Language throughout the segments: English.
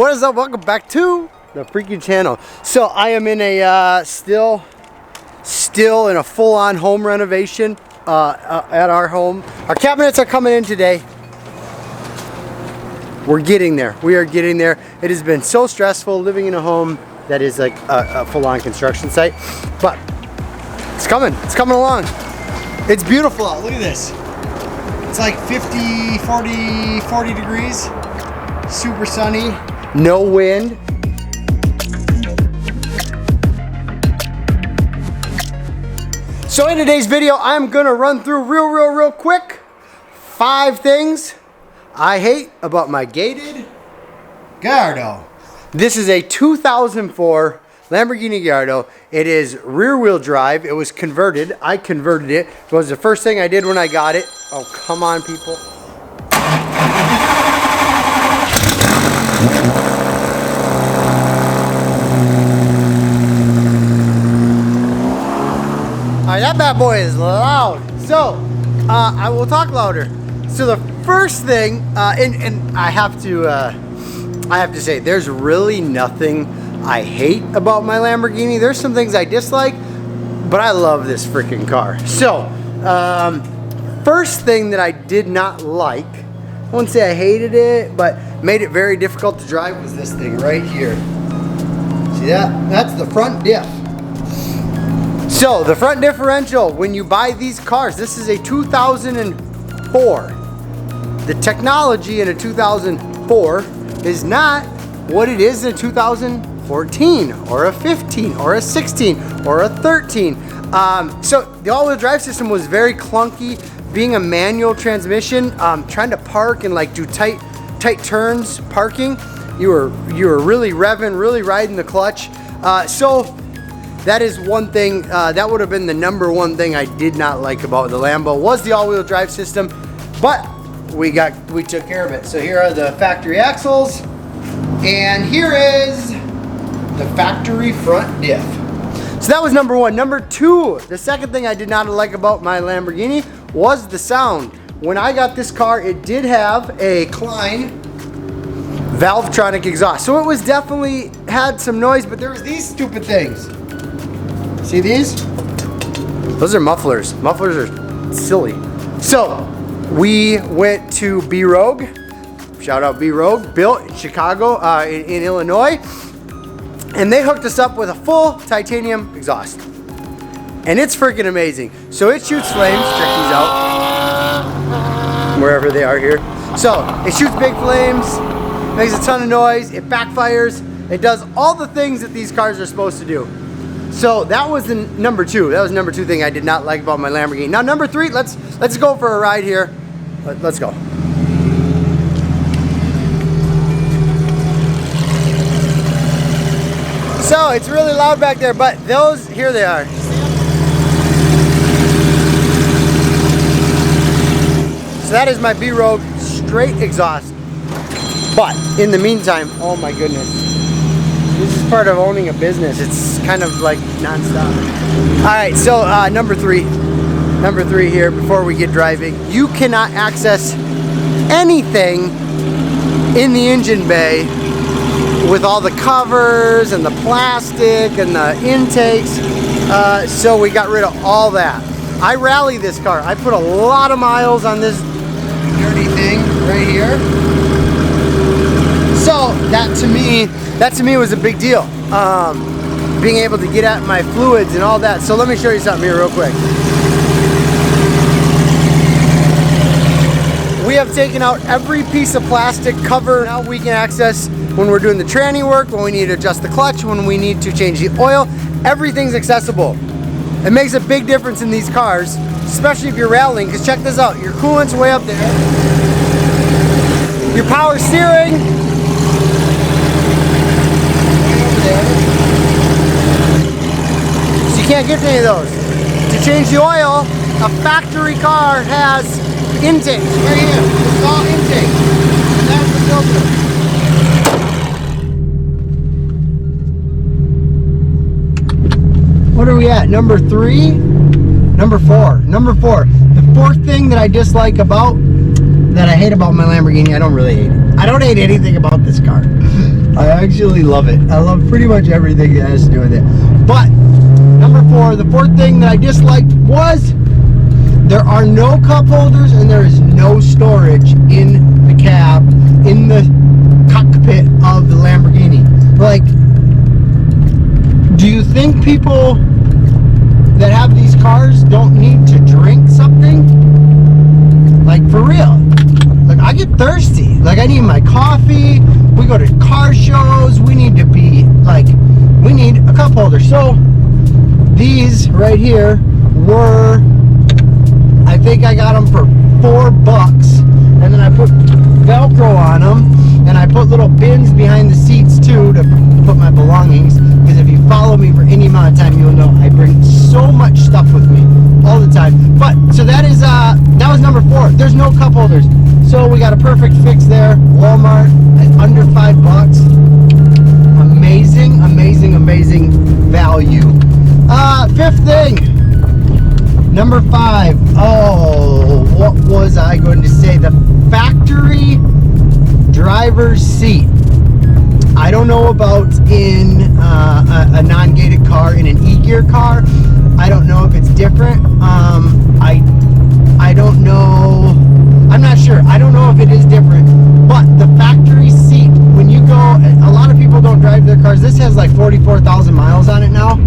What is up? Welcome back to the freaking channel. So I am in a still in a full-on home renovation at our home. Our cabinets are coming in today. We're getting there. We are getting there. It has been so stressful living in a home that is like a full-on construction site, but it's coming. It's coming along. It's beautiful out. Look at this. It's like 50, 40 degrees. Super sunny. No wind. So in today's video, I'm gonna run through real quick 5 things I hate about my gated Gallardo. This is a 2004 Lamborghini Gallardo. It is rear wheel drive. It was converted. I converted it. It was the first thing I did when I got it. Oh, come on, people. Alright, that bad boy is loud. So, I will talk louder. So the first thing, and I have to say, there's really nothing I hate about my Lamborghini. There's some things I dislike, but I love this freaking car. So, first thing that I did not like, I wouldn't say I hated it, but made it very difficult to drive, was this thing right here. See that? That's the front diff. So the front differential, when you buy these cars, this is a 2004. The technology in a 2004 is not what it is in a 2014 or a 15 or a 16 or a 13. So the all-wheel drive system was very clunky. Being a manual transmission, trying to park and like do tight turns parking, you were really revving, really riding the clutch. So that is one thing, that would have been the number one thing I did not like about the Lambo, was the all-wheel drive system, but we took care of it. So here are the factory axles, and here is the factory front diff. So that was number one. Number two, the second thing I did not like about my Lamborghini was the sound. When I got this car, it did have a Klein Valvetronic exhaust, so it was definitely had some noise, but there was these stupid things. See these? Those are mufflers. Mufflers are silly. So we went to B-Rogue. Shout out B-Rogue. Built in Chicago, in Illinois. And they hooked us up with a full titanium exhaust. And it's freaking amazing. So it shoots flames. Check these out. Wherever they are here. So it shoots big flames. Makes a ton of noise. It backfires. It does all the things that these cars are supposed to do. So that was the number two. That was number two thing I did not like about my Lamborghini. Now number three, let's go for a ride here. Let's go. So it's really loud back there, but those, here they are. So that is my B-Rogue straight exhaust. But in the meantime, oh my goodness. This is part of owning a business. It's kind of like non-stop. All right, so number three here before we get driving. You cannot access anything in the engine bay with all the covers and the plastic and the intakes. So we got rid of all that. I rally this car. I put a lot of miles on this dirty thing right here. So that to me was a big deal. Being able to get at my fluids and all that. So let me show you something here real quick. We have taken out every piece of plastic cover. Now we can access when we're doing the tranny work, when we need to adjust the clutch, when we need to change the oil. Everything's accessible. It makes a big difference in these cars, especially if you're rallying, because check this out. Your coolant's way up there. Your power steering, so you can't get to any of those. To change the oil, a factory car has intakes right here. It's all intake. And that's the filter. What are we at? Number three? Number four. The fourth thing that I dislike that I hate about my Lamborghini, I don't really hate it. I don't hate anything about this car. I I actually love it. I love pretty much everything that has to do with it. But number 4, the 4th thing that I disliked was there are no cup holders and there is no storage in the cab, in the cockpit of the Lamborghini. Like, do you think people that have these cars don't need to drink something? Like, for real. Like, I get thirsty. Like, I need my coffee. We go to car shows. We need to be, like, we need a cup holder. So, these right here were, I think I got them for $4. And then I put Velcro on them. And I put little bins behind the seats, too, to put my belongings. Because if you follow me for any amount of time, you'll know I bring so much stuff with me all the time. But, so that is, that was number 4. There's no cup holders. So we got a perfect fix there. Walmart at under $5. Amazing, amazing, amazing value. 5th thing. Number 5. Oh, what was I going to say? The factory driver's seat. I don't know about in a non-gated car, in an e-gear car. I don't know if it's different. I don't know. I'm not sure. I don't know if it is different. But the factory seat, when you go, a lot of people don't drive their cars. This has like 44,000 miles on it now.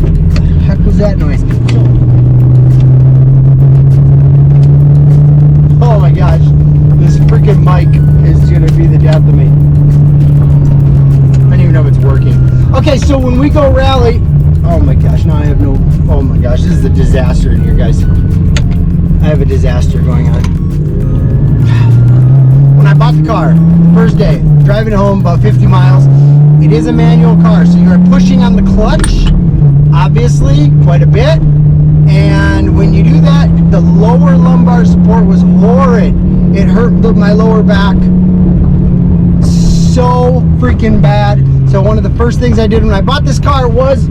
What the heck was that noise? Oh my gosh. This freaking mic is going to be the death of me. I don't even know if it's working. Okay, so when we go rally, oh my gosh, now I have no, oh my gosh, this is a disaster in here, guys. I have a disaster going on. When I bought the car, first day, driving home about 50 miles, it is a manual car, so you're pushing on the clutch, obviously, quite a bit. And when you do that, the lower lumbar support was horrid. It hurt my lower back so freaking bad. So one of the first things I did when I bought this car was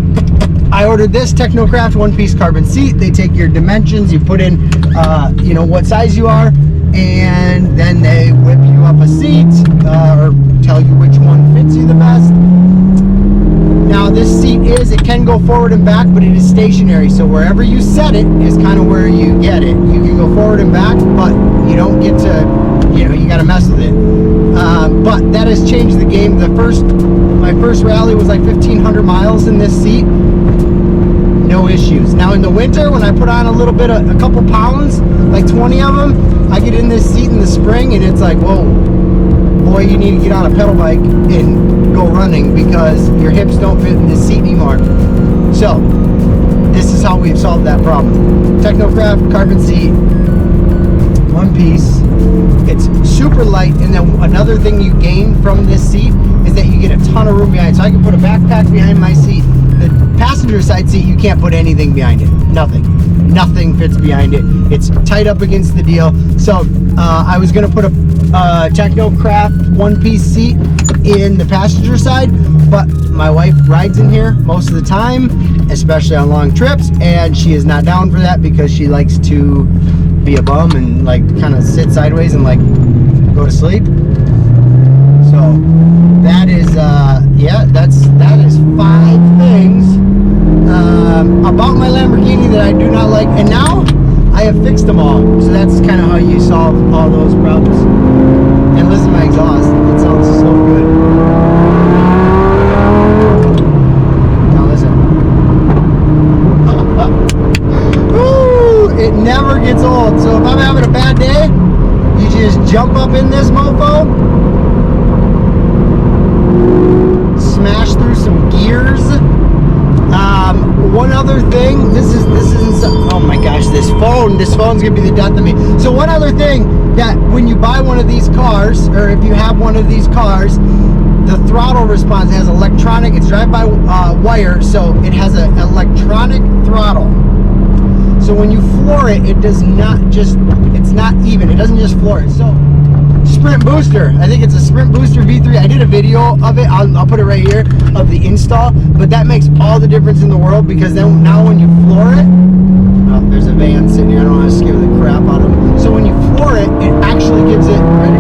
I ordered this Technocraft one-piece carbon seat. They take your dimensions, you put in, you know, what size you are, and then they whip you up a seat or tell you which one fits you the best. Now this seat it can go forward and back, but it is stationary. So wherever you set it is kind of where you get it. You can go forward and back, but you don't get to, you know, you got to mess with it. But that has changed the game. My first rally was like 1,500 miles in this seat. No issues. Now in the winter, when I put on a couple pounds, like 20 of them, I get in this seat in the spring and it's like, whoa, boy, you need to get on a pedal bike and go running because your hips don't fit in this seat anymore. So this is how we've solved that problem. Technocraft carbon seat, one piece. It's super light, and then another thing you gain from this seat is that you get a ton of room behind. So I can put a backpack behind my seat. The passenger side seat, you can't put anything behind it. Nothing fits behind it. It's tight up against the deal. So I was gonna put a Technocraft one-piece seat in the passenger side, but my wife rides in here most of the time, especially on long trips, and she is not down for that because she likes to be a bum and like kind of sit sideways and like go to sleep. So that is yeah, that is 5 things about my Lamborghini that I do not like, and now I have fixed them all. So that's kind of how you solve all those problems. And listen to my exhaust, it sounds so good. Now listen. Woo, it never gets old. So if I'm having a bad day, you just jump up in this mofo, smash through some gears. One other thing, this isn't so, oh my gosh, this phone's gonna be the death of me. So one other thing, that when you buy one of these cars, or if you have one of these cars, the throttle response has electronic, it's drive-by wire, so it has an electronic throttle. So when you floor it, it does not just, it's not even, it doesn't just floor it. So Sprint Booster, I think it's a Sprint Booster V3. I did a video of it, I'll put it right here, of the install, but that makes all the difference in the world, because then now when you floor it, oh, there's a van sitting here, I don't want to scare the crap out of them. So when you floor it, it actually gives it, ready?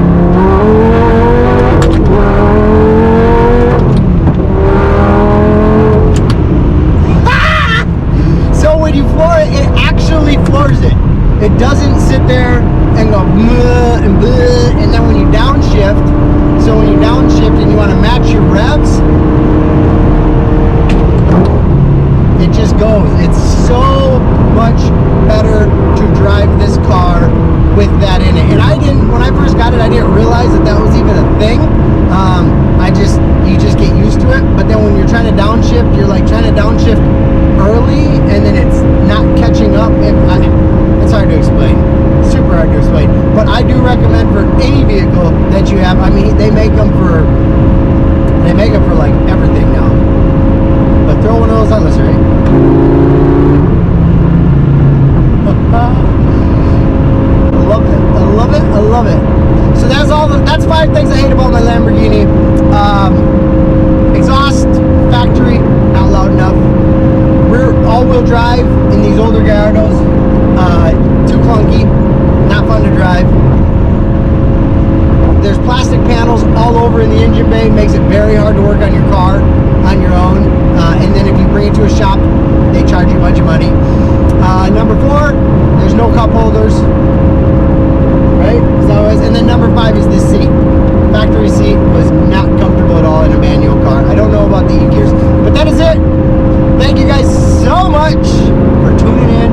make them for like everything now. But throw one of those on us, right? I love it. I love it. I love it. So that's 5 things I hate about my Lamborghini. Exhaust, factory, not loud enough. Rear all-wheel drive in these older Gallardos, too clunky, not fun to drive. There's plastic panels all over in the engine bay, makes it very hard to work on your car on your own. And then if you bring it to a shop, they charge you a bunch of money. Number 4, there's no cup holders, right? And then number 5 is this seat. Factory seat was not comfortable at all in a manual car. I don't know about the e-gears, but that is it. Thank you guys so much for tuning in.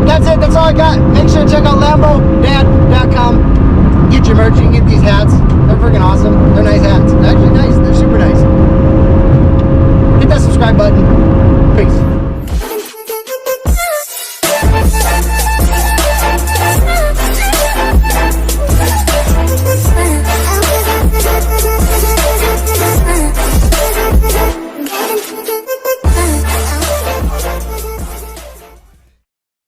That's it. That's all I got. Make sure to check out LamboDad.com. Get your merch. You can get these hats. They're freaking awesome. They're nice hats. They're actually nice. They're super nice. Hit that subscribe button. Peace.